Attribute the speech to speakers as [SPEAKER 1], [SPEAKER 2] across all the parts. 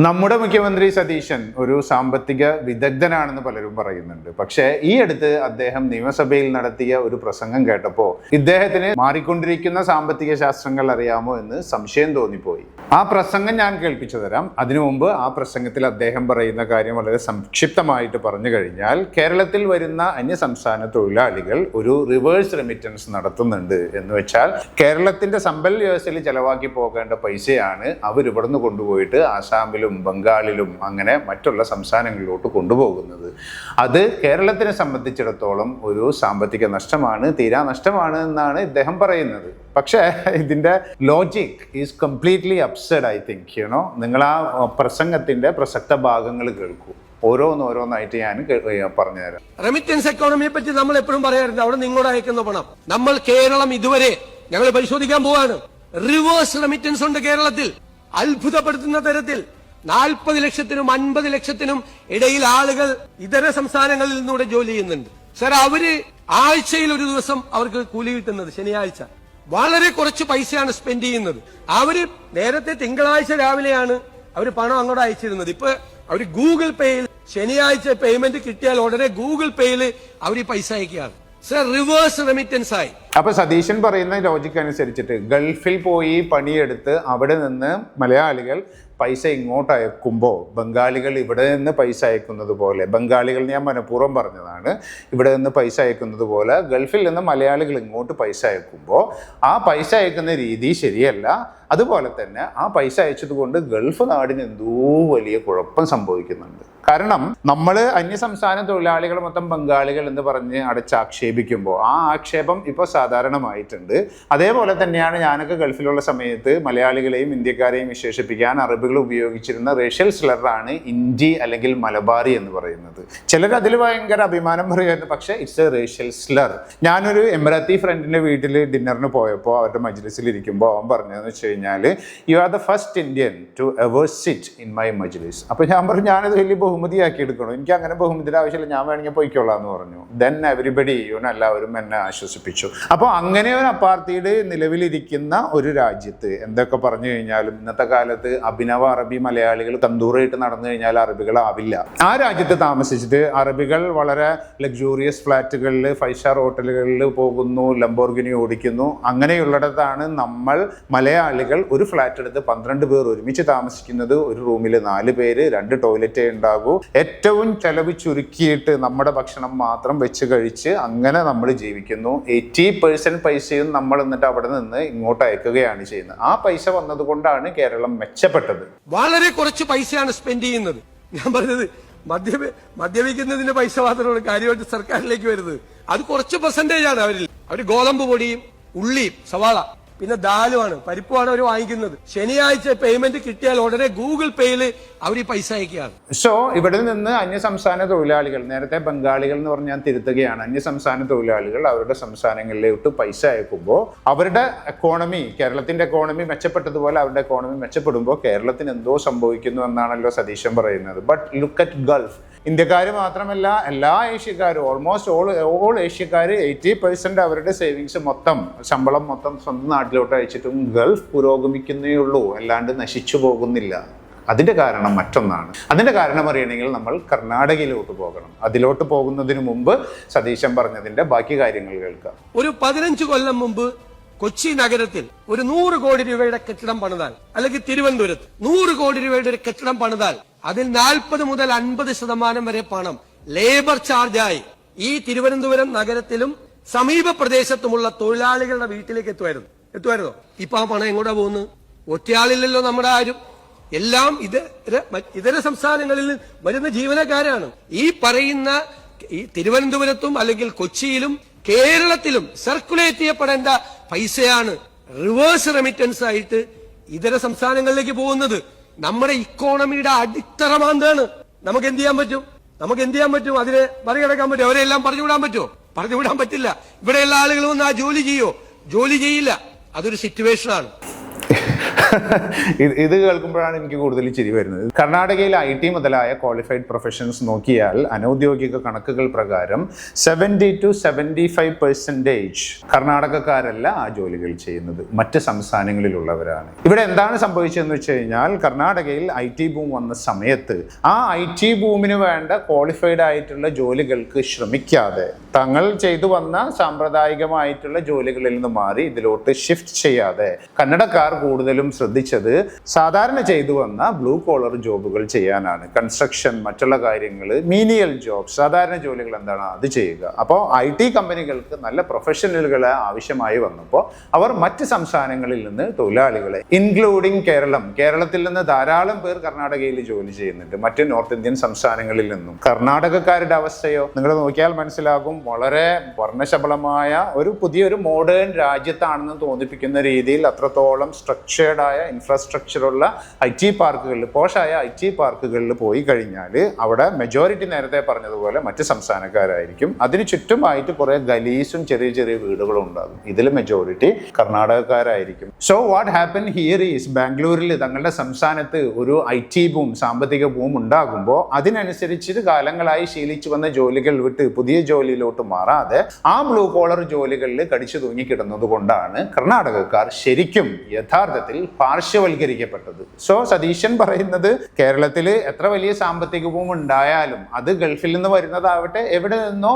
[SPEAKER 1] നമ്മുടെ മുഖ്യമന്ത്രി സതീശൻ ഒരു സാമ്പത്തിക വിദഗ്ധനാണെന്ന് പലരും പറയുന്നുണ്ട്. പക്ഷേ ഈ അടുത്ത് അദ്ദേഹം നിയമസഭയിൽ നടത്തിയ ഒരു പ്രസംഗം കേട്ടപ്പോൾ ഇദ്ദേഹത്തിന് മാറിക്കൊണ്ടിരിക്കുന്ന സാമ്പത്തിക ശാസ്ത്രങ്ങൾ അറിയാമോ എന്ന് സംശയം തോന്നിപ്പോയി. ആ പ്രസംഗം ഞാൻ കേൾപ്പിച്ചു തരാം. അതിനു മുമ്പ് ആ പ്രസംഗത്തിൽ അദ്ദേഹം പറയുന്ന കാര്യം വളരെ സംക്ഷിപ്തമായിട്ട് പറഞ്ഞു കഴിഞ്ഞാൽ, കേരളത്തിൽ വരുന്ന അന്യസംസ്ഥാന തൊഴിലാളികൾ ഒരു റിവേഴ്സ് റെമിറ്റൻസ് നടത്തുന്നുണ്ട്. എന്ന് വെച്ചാൽ കേരളത്തിന്റെ സമ്പൽ വ്യവസ്ഥയിൽ ചെലവാക്കി പോകേണ്ട പൈസയാണ് അവർ ഇവിടുന്ന് കൊണ്ടുപോയിട്ട് ആസാമിലും ബംഗാളിലും അങ്ങനെ മറ്റുള്ള സംസ്ഥാനങ്ങളിലോട്ട് കൊണ്ടുപോകുന്നത്. അത് കേരളത്തിനെ സംബന്ധിച്ചിടത്തോളം ഒരു സാമ്പത്തിക നഷ്ടമാണ്, തീരാ നഷ്ടമാണ് എന്നാണ് ഇദ്ദേഹം പറയുന്നത്. പക്ഷേ ഇതിന്റെ logic is completely absurd. I think നിങ്ങൾ ആ പ്രസംഗത്തിന്റെ പ്രസക്ത ഭാഗങ്ങൾ കേൾക്കൂ. ഓരോന്നായിട്ട് ഞാൻ പറഞ്ഞുതരാം.
[SPEAKER 2] റെമിറ്റൻസ് എക്കോണമിയെ പറ്റി നമ്മൾ എപ്പോഴും പറയാറുണ്ട്, അവിടെ നിങ്ങളോട് അയക്കുന്ന പണം. നമ്മൾ കേരളം ഇതുവരെ ഞങ്ങൾ പരിശോധിക്കാൻ പോവാണ്. റിവേഴ്സ് റെമിറ്റൻസ് ഉണ്ട് കേരളത്തിൽ. അത്ഭുതപ്പെടുത്തുന്ന തരത്തിൽ 40 ലക്ഷത്തിനും 50 ലക്ഷത്തിനും ഇടയിൽ ആളുകൾ ഇതര സംസ്ഥാനങ്ങളിൽ നിന്നൂടെ ജോലി ചെയ്യുന്നുണ്ട്. സർ, അവര് ആഴ്ചയിൽ ഒരു ദിവസം അവർക്ക് കൂലി കിട്ടുന്നത് ശനിയാഴ്ച. വളരെ കുറച്ച് പൈസയാണ് സ്പെൻഡ് ചെയ്യുന്നത്. അവര് നേരത്തെ തിങ്കളാഴ്ച രാവിലെയാണ് അവര് പണം അങ്ങോട്ട് അയച്ചിരുന്നത്. ഇപ്പൊ അവര് ഗൂഗിൾ പേയിൽ ശനിയാഴ്ച പേയ്മെന്റ് കിട്ടിയാൽ ഉടനെ ഗൂഗിൾ പേയിൽ അവർ പൈസ അയക്കുകയാണ്. സർ, റിവേഴ്സ് റെമിറ്റൻസ് ആയി.
[SPEAKER 1] അപ്പൊ സതീശൻ പറയുന്ന ലോജിക് അനുസരിച്ചിട്ട് ഗൾഫിൽ പോയി പണിയെടുത്ത് അവിടെ നിന്ന് മലയാളികൾ പൈസ ഇങ്ങോട്ട് അയക്കുമ്പോൾ ബംഗാളികൾ ഇവിടെ നിന്ന് പൈസ അയക്കുന്നത് പോലെ, ബംഗാളികൾ ഞാൻ മനഃപൂർവ്വം പറഞ്ഞതാണ്, ഇവിടെ നിന്ന് പൈസ അയക്കുന്നത് പോലെ ഗൾഫിൽ നിന്ന് മലയാളികൾ ഇങ്ങോട്ട് പൈസ അയക്കുമ്പോൾ ആ പൈസ അയക്കുന്ന രീതി ശരിയല്ല. അതുപോലെ തന്നെ ആ പൈസ അയച്ചതുകൊണ്ട് ഗൾഫ് നാടിന് എന്തോ വലിയ കുഴപ്പം സംഭവിക്കുന്നുണ്ട്. കാരണം നമ്മൾ അന്യസംസ്ഥാന തൊഴിലാളികൾ മൊത്തം ബംഗാളികൾ എന്ന് പറഞ്ഞ് അടച്ചാക്ഷേപിക്കുമ്പോൾ ആ ആക്ഷേപം ഇപ്പോൾ സാധാരണമായിട്ടുണ്ട്. അതേപോലെ തന്നെയാണ് ഞാനൊക്കെ ഗൾഫിലുള്ള സമയത്ത് മലയാളികളെയും ഇന്ത്യക്കാരെയും വിശേഷിപ്പിക്കാൻ അറബികൾ ഉപയോഗിച്ചിരുന്ന റേഷ്യൽ സ്ലറാണ് ഇൻഡി അല്ലെങ്കിൽ മലബാറി എന്ന് പറയുന്നത്. ചിലർ അതിൽ ഭയങ്കര അഭിമാനം പറയുമായിരുന്നു, പക്ഷേ ഇറ്റ്സ് എ റേഷ്യൽ സ്ലർ. ഞാനൊരു എമിറാത്തി ഫ്രണ്ടിന്റെ വീട്ടിൽ ഡിന്നറിന് പോയപ്പോൾ അവരുടെ മജ്ലിസിൽ ഇരിക്കുമ്പോൾ അവൻ പറഞ്ഞതെന്ന് വെച്ച് കഴിഞ്ഞാൽ, you are the first Indian to ever sit in my മജ്ലിസ്. അപ്പോൾ ഞാൻ പറഞ്ഞു, ഞാനത് വലിയ ബഹുമതിയാക്കി എടുക്കണം, എനിക്ക് അങ്ങനെ ബഹുമതിയുടെ ആവശ്യമില്ല, ഞാൻ വേണമെങ്കിൽ പോയിക്കോളാം എന്ന് പറഞ്ഞു. ദെൻ എവരിബഡി എല്ലാവരും എന്നെ ആശ്വസിപ്പിച്ചു. അപ്പോൾ അങ്ങനെ ഒരു അപ്പാർത്തൈഡ് നിലവിലിരിക്കുന്ന ഒരു രാജ്യത്ത് എന്തൊക്കെ പറഞ്ഞു കഴിഞ്ഞാലും ഇന്നത്തെ കാലത്ത് അഭിനവ അറബി മലയാളികൾ തന്തൂറായിട്ട് നടന്നു കഴിഞ്ഞാൽ അറബികളാവില്ല. ആ രാജ്യത്ത് താമസിച്ചിട്ട് അറബികൾ വളരെ ലക്സൂറിയസ് ഫ്ലാറ്റുകളിൽ 5 സ്റ്റാർ ഹോട്ടലുകളിൽ പോകുന്നു, ലംബോർഗിനി ഓടിക്കുന്നു. അങ്ങനെയുള്ളിടത്താണ് നമ്മൾ മലയാളികൾ ഒരു ഫ്ലാറ്റ് എടുത്ത് 12 പേർ ഒരുമിച്ച് താമസിക്കുന്നത്. ഒരു റൂമിൽ 4 പേര്, 2 ടോയ്ലറ്റേ ഉണ്ടാകൂ. ഏറ്റവും ചെലവ് ചുരുക്കിയിട്ട് നമ്മുടെ ഭക്ഷണം മാത്രം വെച്ച് കഴിച്ച് അങ്ങനെ നമ്മൾ ജീവിക്കുന്നു. 80% പൈസയും നമ്മൾ എന്നിട്ട് അവിടെ നിന്ന് ഇങ്ങോട്ട് അയക്കുകയാണ് ചെയ്യുന്നത്. ആ പൈസ വന്നത് കൊണ്ടാണ് കേരളം മെച്ചപ്പെട്ടത്.
[SPEAKER 2] വളരെ കുറച്ച് പൈസയാണ് സ്പെൻഡ് ചെയ്യുന്നത്. ഞാൻ പറഞ്ഞത് മദ്യപിക്കുന്നതിന്റെ പൈസ മാത്രമാണ് കാര്യമായിട്ട് സർക്കാരിലേക്ക് വരുന്നത്. അത് കുറച്ച് പെർസെന്റേജ് ആണ്. അവര് ഗോതമ്പ് പൊടിയും ഉള്ളിയും സവാള പിന്നെ ദാലുമാണ്, പരിപ്പുമാണ് അവർ വാങ്ങിക്കുന്നത്. ശനിയാഴ്ച പേയ്മെന്റ് കിട്ടിയാൽ ഉടനെ ഗൂഗിൾ പേയിൽ അവർ പൈസ അയക്കുകയാണ്.
[SPEAKER 1] സോ ഇവിടെ നിന്ന് അന്യസംസ്ഥാന തൊഴിലാളികൾ, നേരത്തെ ബംഗാളികൾ എന്ന് പറഞ്ഞ് ഞാൻ തിരുത്തുകയാണ്, അന്യസംസ്ഥാന തൊഴിലാളികൾ അവരുടെ സംസ്ഥാനങ്ങളിലോട്ട് പൈസ അയക്കുമ്പോൾ അവരുടെ എക്കോണമി, കേരളത്തിന്റെ എക്കോണമി മെച്ചപ്പെട്ടതുപോലെ അവരുടെ എക്കോണമി മെച്ചപ്പെടുമ്പോൾ കേരളത്തിന് എന്തോ സംഭവിക്കുന്നു എന്നാണല്ലോ സതീശൻ പറയുന്നത്. But look at Gulf. ഇന്ത്യക്കാർ മാത്രമല്ല, എല്ലാ ഏഷ്യക്കാരും, ഓൾമോസ്റ്റ് ഓൾ ഏഷ്യക്കാർ 80% അവരുടെ സേവിങ്സ് മൊത്തം, ശമ്പളം മൊത്തം സ്വന്തം നാട്ടിലോട്ട് അയച്ചിട്ടും ഗൾഫ് പുരോഗമിക്കുന്നേ ഉള്ളൂ, അല്ലാണ്ട് നശിച്ചു പോകുന്നില്ല. അതിന്റെ കാരണം മറ്റൊന്നാണ്. അതിന്റെ കാരണം അറിയണമെങ്കിൽ നമ്മൾ കർണാടകയിലോട്ട് പോകണം. അതിലോട്ട് പോകുന്നതിന് മുമ്പ് സതീശൻ പറഞ്ഞതിന്റെ ബാക്കി കാര്യങ്ങൾ കേൾക്കാം.
[SPEAKER 2] ഒരു 15 കൊല്ലം മുമ്പ് കൊച്ചി നഗരത്തിൽ ഒരു 100 കോടി രൂപയുടെ കെട്ടിടം പണിതാൽ, അല്ലെങ്കിൽ തിരുവനന്തപുരത്ത് 100 കോടി രൂപയുടെ ഒരു കെട്ടിടം പണിതാൽ അതിൽ 40 മുതൽ 50% വരെ പണം ലേബർ ചാർജായി ഈ തിരുവനന്തപുരം നഗരത്തിലും സമീപ പ്രദേശത്തുമുള്ള തൊഴിലാളികളുടെ വീട്ടിലേക്ക് എത്തുമായിരുന്നോ? ഇപ്പൊ ആ പണം എങ്ങോട്ടാ പോകുന്നത്? ഒറ്റയാളില്ലല്ലോ നമ്മുടെ ആരും. എല്ലാം ഇതര സംസ്ഥാനങ്ങളിൽ വരുന്ന ജീവനക്കാരാണ്. ഈ പറയുന്ന ഈ തിരുവനന്തപുരത്തും അല്ലെങ്കിൽ കൊച്ചിയിലും കേരളത്തിലും സർക്കുലേറ്റ് ചെയ്യപ്പെടേണ്ട പൈസയാണ് റിവേഴ്സ് റെമിറ്റൻസ് ആയിട്ട് ഇതര സംസ്ഥാനങ്ങളിലേക്ക് പോകുന്നത്. നമ്മുടെ ഇക്കോണമിയുടെ അടിത്തറമാന്താണ്. നമുക്ക് എന്ത് ചെയ്യാൻ പറ്റും? അതിനെ മറികടക്കാൻ പറ്റും? അവരെല്ലാം പറഞ്ഞുവിടാൻ പറ്റുമോ? പറഞ്ഞുവിടാൻ പറ്റില്ല. ഇവിടെയുള്ള ആളുകൾ വന്ന് ആ ജോലി ചെയ്യോ? ജോലി ചെയ്യില്ല. അതൊരു സിറ്റുവേഷനാണ്.
[SPEAKER 1] ഇത് കേൾക്കുമ്പോഴാണ് എനിക്ക് കൂടുതൽ ചിരി വരുന്നത്. കർണാടകയിൽ IT മുതലായ ക്വാളിഫൈഡ് പ്രൊഫഷൻസ് നോക്കിയാൽ അനൗദ്യോഗിക കണക്കുകൾ പ്രകാരം 70 to 75% കർണാടകക്കാരല്ല ആ ജോലികൾ ചെയ്യുന്നത്, മറ്റ് സംസ്ഥാനങ്ങളിലുള്ളവരാണ്. ഇവിടെ എന്താണ് സംഭവിച്ചതെന്ന് വെച്ച് കഴിഞ്ഞാൽ, കർണാടകയിൽ IT ബൂം വന്ന സമയത്ത് ആ IT ബൂമിന് വേണ്ട ക്വാളിഫൈഡ് ആയിട്ടുള്ള ജോലികൾക്ക് ശ്രമിക്കാതെ തങ്ങൾ ചെയ്തു വന്ന സാമ്പ്രദായികമായിട്ടുള്ള ജോലികളിൽ നിന്ന് മാറി ഇതിലോട്ട് ഷിഫ്റ്റ് ചെയ്യാതെ കന്നഡക്കാർ കൂടുതലും ശ്രദ്ധിച്ചത് സാധാരണ ചെയ്തു വന്ന ബ്ലൂ കോളർ ജോബുകൾ ചെയ്യാനാണ്. കൺസ്ട്രക്ഷൻ, മറ്റുള്ള കാര്യങ്ങൾ, മീനിയൽ ജോബ്, സാധാരണ ജോലികൾ എന്താണ് അത് ചെയ്യുക. അപ്പോൾ IT കമ്പനികൾക്ക് നല്ല പ്രൊഫഷണലുകളെ ആവശ്യമായി വന്നപ്പോൾ അവർ മറ്റ് സംസ്ഥാനങ്ങളിൽ നിന്ന് തൊഴിലാളികളെ, ഇൻക്ലൂഡിങ് കേരളത്തിൽ നിന്ന് ധാരാളം പേർ കർണാടകയിൽ ജോലി ചെയ്യുന്നുണ്ട്, മറ്റ് നോർത്ത് ഇന്ത്യൻ സംസ്ഥാനങ്ങളിൽ നിന്നും. കർണാടകക്കാരുടെ അവസ്ഥയോ നിങ്ങൾ നോക്കിയാൽ മനസ്സിലാകും. വളരെ വർണ്ണശബളമായ പുതിയൊരു മോഡേൺ രാജ്യത്താണെന്ന് തോന്നിപ്പിക്കുന്ന രീതിയിൽ അത്രത്തോളം സ്ട്രക്ചേർഡ് ആയ ഇൻഫ്രാസ്ട്രക്ചറുള്ള IT പാർക്കുകളിൽ, പോഷായ IT പാർക്കുകളിൽ പോയി കഴിഞ്ഞാൽ അവിടെ മെജോറിറ്റി നേരത്തെ പറഞ്ഞതുപോലെ മറ്റ് സംസ്ഥാനക്കാരായിരിക്കും. അതിന് ചുറ്റുമായിട്ട് കുറെ ഗലീസും ചെറിയ ചെറിയ വീടുകളും ഉണ്ടാകും. ഇതിൽ മെജോറിറ്റി കർണാടകക്കാരായിരിക്കും. So what happen here is, ബാംഗ്ലൂരിൽ തങ്ങളുടെ സംസ്ഥാനത്ത് ഒരു IT ബൂം, സാമ്പത്തിക ബൂം ഉണ്ടാകുമ്പോൾ അതിനനുസരിച്ച് കാലങ്ങളായി ശീലിച്ചു വന്ന ജോലികൾ വിട്ട് പുതിയ ജോലിയിലോട്ട് മാറാതെ ആ ബ്ലൂ കോളർ ജോലികളിൽ കടിച്ചു തൂങ്ങിക്കിടുന്നത് കൊണ്ടാണ് കർണാടകക്കാർ ശരിക്കും യഥാർത്ഥത്തിൽ പാർശ്വവൽക്കരിക്കപ്പെട്ടത്. സോ സതീശൻ പറയുന്നത് കേരളത്തിൽ എത്ര വലിയ സാമ്പത്തിക ബൂം ഉണ്ടായാലും അത് ഗൾഫിൽ നിന്ന് വരുന്നതാവട്ടെ, എവിടെ നിന്നോ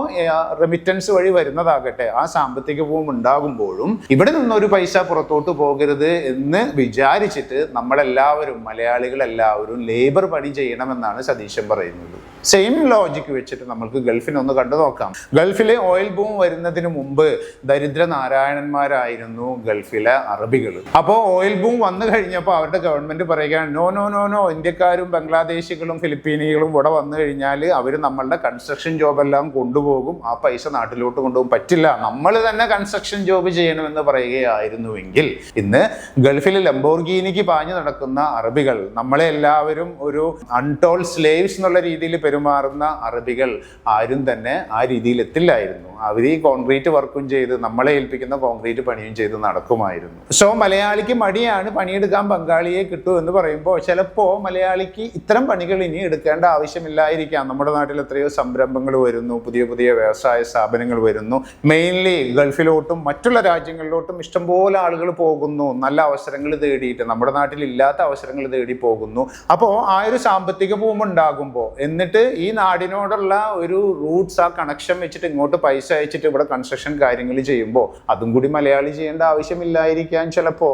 [SPEAKER 1] റെമിറ്റൻസ് വഴി വരുന്നതാകട്ടെ, ആ സാമ്പത്തിക ബൂം ഉണ്ടാകുമ്പോഴും ഇവിടെ നിന്നൊരു പൈസ പുറത്തോട്ട് പോകരുത് എന്ന് വിചാരിച്ചിട്ട് നമ്മളെല്ലാവരും, മലയാളികളെല്ലാവരും ലേബർ പണി ചെയ്യണമെന്നാണ് സതീശൻ പറയുന്നത്. സെയിം ലോജിക്ക് വെച്ചിട്ട് നമുക്ക് ഗൾഫിനൊന്ന് കണ്ടു നോക്കാം. ഗൾഫിലെ ഓയിൽ ബൂം വരുന്നതിന് മുമ്പ് ദരിദ്ര നാരായണന്മാരായിരുന്നു ഗൾഫിലെ അറബികൾ. അപ്പോൾ ഓയിൽ ബൂം വന്നു കഴിഞ്ഞപ്പോൾ അവരുടെ ഗവൺമെന്റ് പറയുകയാണ്, നോ നോ നോ നോ, ഇന്ത്യക്കാരും ബംഗ്ലാദേശികളും ഫിലിപ്പീനികളും ഇവിടെ വന്നു കഴിഞ്ഞാൽ അവർ നമ്മളുടെ കൺസ്ട്രക്ഷൻ ജോബെല്ലാം കൊണ്ടുപോകും, ആ പൈസ നാട്ടിലോട്ട് കൊണ്ടുപോകും, പറ്റില്ല, നമ്മൾ തന്നെ കൺസ്ട്രക്ഷൻ ജോബ് ചെയ്യണമെന്ന് പറയുകയായിരുന്നുവെങ്കിൽ ഇന്ന് ഗൾഫിൽ ലംബോർഗീനിക്ക് പാഞ്ഞു നടക്കുന്ന അറബികൾ, നമ്മളെ എല്ലാവരും ഒരു അൺടോൾഡ് സ്ലേവ്സ് എന്നുള്ള രീതിയിൽ പെരുമാറുന്ന അറബികൾ ആരും തന്നെ ആ രീതിയിൽ എത്തില്ലായിരുന്നു. അവർ ഈ കോൺക്രീറ്റ് വർക്കും ചെയ്ത് നമ്മളെ ഏൽപ്പിക്കുന്ന കോൺക്രീറ്റ് പണിയും ചെയ്ത് നടക്കുമായിരുന്നു. സോ മലയാളിക്ക് മടിയാണ്, പണിയെടുക്കാൻ ബംഗാളിയെ കിട്ടൂ എന്ന് പറയുമ്പോൾ ചിലപ്പോൾ മലയാളിക്ക് ഇത്തരം പണികൾ ഇനി എടുക്കേണ്ട ആവശ്യമില്ലായിരിക്കാം. നമ്മുടെ നാട്ടിൽ എത്രയോ സംരംഭങ്ങൾ വരുന്നു, പുതിയ പുതിയ വ്യവസായ സ്ഥാപനങ്ങൾ വരുന്നു. മെയിൻലി ഗൾഫിലോട്ടും മറ്റുള്ള രാജ്യങ്ങളിലോട്ടും ഇഷ്ടംപോലെ ആളുകൾ പോകുന്നു, നല്ല അവസരങ്ങൾ തേടിയിട്ട്, നമ്മുടെ നാട്ടിൽ ഇല്ലാത്ത അവസരങ്ങൾ തേടി പോകുന്നു. അപ്പോൾ ആ ഒരു സാമ്പത്തിക ബൂം ഉണ്ടാകുമ്പോൾ എന്നിട്ട് ഈ നാടിനോടുള്ള ഒരു റൂട്ട്സ്, ആ കണക്ഷൻ വെച്ചിട്ട് ഇങ്ങോട്ട് പൈസ അയച്ചിട്ട് ഇവിടെ കൺസ്ട്രക്ഷൻ കാര്യങ്ങൾ ചെയ്യുമ്പോൾ അതും കൂടി മലയാളി ചെയ്യേണ്ട ആവശ്യമില്ലായിരിക്കാൻ. ചിലപ്പോൾ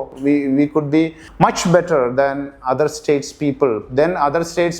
[SPEAKER 1] we could be much better than other States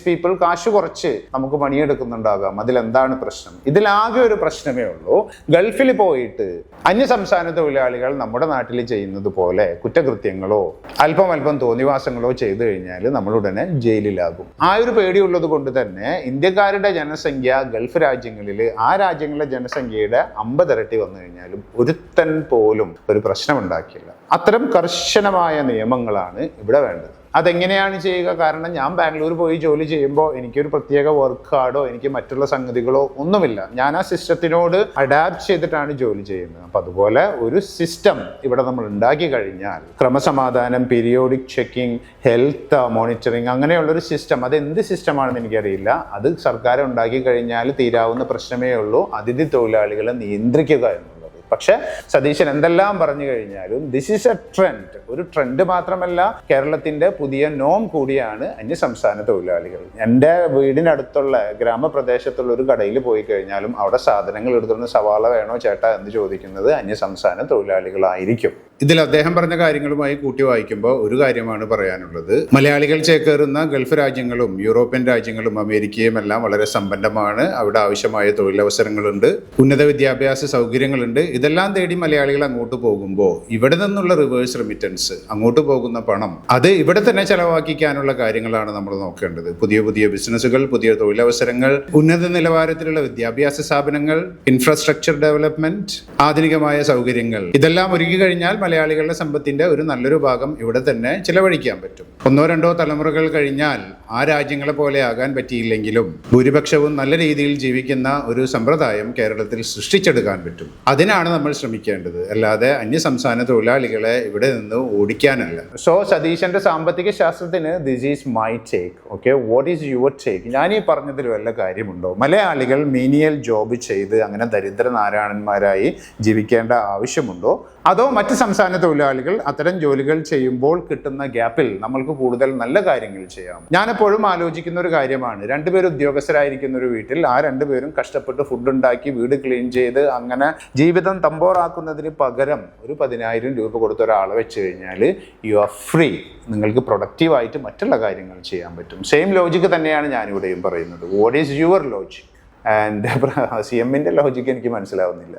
[SPEAKER 1] people. കാശ് കുറച്ച് നമുക്ക് പണിയെടുക്കുന്നുണ്ടാകാം, അതിലെന്താണ് പ്രശ്നം? ഇതിലാകെ ഒരു പ്രശ്നമേ ഉള്ളൂ, ഗൾഫിൽ പോയിട്ട് അന്യസംസ്ഥാന തൊഴിലാളികൾ നമ്മുടെ നാട്ടിൽ ചെയ്യുന്നത് പോലെ കുറ്റകൃത്യങ്ങളോ അല്പം തോന്നിവാസങ്ങളോ ചെയ്തു കഴിഞ്ഞാൽ നമ്മളുടനെ ജയിലിലാകും. ആ ഒരു പേടിയുള്ളത് കൊണ്ട് തന്നെ ഇന്ത്യക്കാരുടെ ജനസംഖ്യ ഗൾഫ് രാജ്യങ്ങളിൽ ആ രാജ്യങ്ങളിലെ ജനസംഖ്യയുടെ 50 ഇരട്ടി വന്നു കഴിഞ്ഞാലും ഒരുത്തൻ പോലും ഒരു പ്രശ്നം ഉണ്ടാക്കില്ല. അത്തരം കർശനമായ നിയമങ്ങളാണ് ഇവിടെ വേണ്ടത്. അതെങ്ങനെയാണ് ചെയ്യുക? കാരണം ഞാൻ ബാംഗ്ലൂർ പോയി ജോലി ചെയ്യുമ്പോൾ എനിക്കൊരു പ്രത്യേക വർക്ക് കാർഡോ എനിക്ക് മറ്റുള്ള സംഗതികളോ ഒന്നുമില്ല. ഞാൻ ആ സിസ്റ്റത്തിനോട് അഡാപ്റ്റ് ചെയ്തിട്ടാണ് ജോലി ചെയ്യുന്നത്. അപ്പം അതുപോലെ ഒരു സിസ്റ്റം ഇവിടെ നമ്മൾ ഉണ്ടാക്കി കഴിഞ്ഞാൽ ക്രമസമാധാനം, പീരിയോഡിക് ചെക്കിംഗ്, ഹെൽത്ത് മോണിറ്ററിങ്, അങ്ങനെയുള്ളൊരു സിസ്റ്റം, അത് എന്ത് സിസ്റ്റമാണെന്ന് എനിക്കറിയില്ല, അത് സർക്കാർ ഉണ്ടാക്കി കഴിഞ്ഞാൽ തീരാവുന്ന പ്രശ്നമേ ഉള്ളൂ, അതിഥി തൊഴിലാളികളെ നിയന്ത്രിക്കുക എന്നുള്ളത്. പക്ഷെ സതീശൻ എന്തെല്ലാം പറഞ്ഞു കഴിഞ്ഞാലും ദിസ് ഈസ് എ ട്രെൻഡ്. ഒരു ട്രെൻഡ് മാത്രമല്ല, കേരളത്തിന്റെ പുതിയ നോം കൂടിയാണ് അന്യസംസ്ഥാന തൊഴിലാളികൾ. എൻ്റെ വീടിനടുത്തുള്ള ഗ്രാമപ്രദേശത്തുള്ള ഒരു കടയിൽ പോയി കഴിഞ്ഞാലും അവിടെ സാധനങ്ങൾ എടുത്തുകൊണ്ട് സവാള വേണോ ചേട്ടാ എന്ന് ചോദിക്കുന്നത് അന്യസംസ്ഥാന തൊഴിലാളികളായിരിക്കും. ഇതിൽ അദ്ദേഹം പറഞ്ഞ കാര്യങ്ങളുമായി കൂട്ടി വായിക്കുമ്പോൾ ഒരു കാര്യമാണ് പറയാനുള്ളത്. മലയാളികൾ ചേക്കേറുന്ന ഗൾഫ് രാജ്യങ്ങളും യൂറോപ്യൻ രാജ്യങ്ങളും അമേരിക്കയും എല്ലാം വളരെ സമ്പന്നമാണ്. അവിടെ ആവശ്യമായ തൊഴിലവസരങ്ങളുണ്ട്, ഉന്നത വിദ്യാഭ്യാസ സൗകര്യങ്ങളുണ്ട്. ഇതെല്ലാം തേടി മലയാളികൾ അങ്ങോട്ട് പോകുമ്പോൾ ഇവിടെ നിന്നുള്ള റിവേഴ്സ് റെമിറ്റൻസ്, അങ്ങോട്ട് പോകുന്ന പണം, അത് ഇവിടെ തന്നെ ചെലവാക്കിക്കാനുള്ള കാര്യങ്ങളാണ് നമ്മൾ നോക്കേണ്ടത്. പുതിയ പുതിയ ബിസിനസ്സുകൾ, പുതിയ തൊഴിലവസരങ്ങൾ, ഉന്നത നിലവാരത്തിലുള്ള വിദ്യാഭ്യാസ സ്ഥാപനങ്ങൾ, ഇൻഫ്രാസ്ട്രക്ചർ ഡെവലപ്മെന്റ്, ആധുനികമായ സൗകര്യങ്ങൾ, ഇതെല്ലാം ഒരുക്കി കഴിഞ്ഞാൽ മലയാളികളുടെ സമ്പത്തിൻ്റെ ഒരു നല്ലൊരു ഭാഗം ഇവിടെ തന്നെ ചിലവഴിക്കാൻ പറ്റും. 1-2 തലമുറകൾ കഴിഞ്ഞാൽ ആ രാജ്യങ്ങളെ പോലെ ആകാൻ പറ്റിയില്ലെങ്കിലും ഭൂരിപക്ഷവും നല്ല രീതിയിൽ ജീവിക്കുന്ന ഒരു സമ്പ്രദായം കേരളത്തിൽ സൃഷ്ടിച്ചെടുക്കാൻ പറ്റും. അതിനാണ് നമ്മൾ ശ്രമിക്കേണ്ടത്, അല്ലാതെ അന്യസംസ്ഥാന തൊഴിലാളികളെ ഇവിടെ നിന്ന് ഓടിക്കാനല്ല. സോ സതീശന്റെ സാമ്പത്തിക ശാസ്ത്രത്തിന് this is my take. Okay, what is your take? ഞാൻ ഈ പറഞ്ഞതിൽ വല്ല കാര്യമുണ്ടോ? മലയാളികൾ മീനിയൽ ജോബ് ചെയ്ത് അങ്ങനെ ദരിദ്ര നാരായണന്മാരായി ജീവിക്കേണ്ട ആവശ്യമുണ്ടോ? അതോ മറ്റ് സംസ്ഥാന തൊഴിലാളികൾ അത്തരം ജോലികൾ ചെയ്യുമ്പോൾ കിട്ടുന്ന ഗ്യാപ്പിൽ നമ്മൾക്ക് കൂടുതൽ നല്ല കാര്യങ്ങൾ ചെയ്യാം? ഞാനെപ്പോഴും ആലോചിക്കുന്ന ഒരു കാര്യമാണ്, 2 പേര് ഉദ്യോഗസ്ഥരായിരിക്കുന്ന ഒരു വീട്ടിൽ ആ 2 പേരും കഷ്ടപ്പെട്ട് ഫുഡ് ഉണ്ടാക്കി വീട് ക്ലീൻ ചെയ്ത് അങ്ങനെ ജീവിതം തമ്പോറാക്കുന്നതിന് പകരം ഒരു 10,000 രൂപ കൊടുത്ത ഒരാളെ വെച്ച് കഴിഞ്ഞാൽ യു ആർ ഫ്രീ. നിങ്ങൾക്ക് പ്രൊഡക്റ്റീവായിട്ട് മറ്റുള്ള കാര്യങ്ങൾ ചെയ്യാൻ പറ്റും. സെയിം ലോജിക്ക് തന്നെയാണ് ഞാനിവിടെയും പറയുന്നത്. What is your logic? And CMന്റെ ലോജിക്ക് എനിക്ക് മനസ്സിലാവുന്നില്ല.